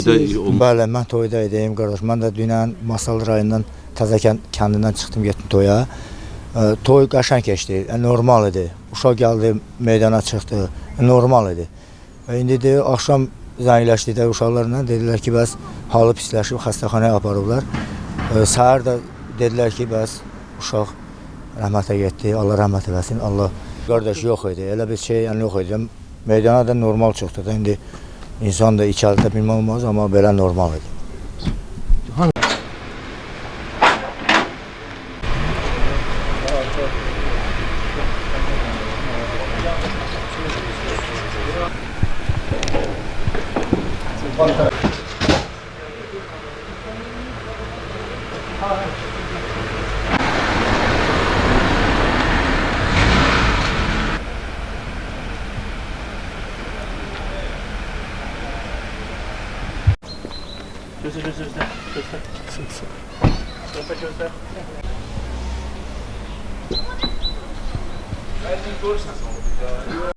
Bəli, mən toyda idim, qardaş. Mən də dünən Masal rayonundan Təzəkən kəndindən çıxdım, getdim toya. Toy qəşəng keçdi, normal idi. Uşaq gəldi, meydana çıxdı, normal idi. İndi də axşam zəngləşdikdə uşaqlarla dedilər ki, bəs halı pisləşib, xəstəxanaya aparıblar. Səhər də dedilər ki, bəs uşaq rəhmətə getdi, Allah rəhmət eləsin. Allah qardaş yox idi, elə bir şey yox idi. Meydana da normal çıxdı da, indi insan da içəridə bilmə olmaz, amma belə normal idi. Göster. Göster. Elini görürsən.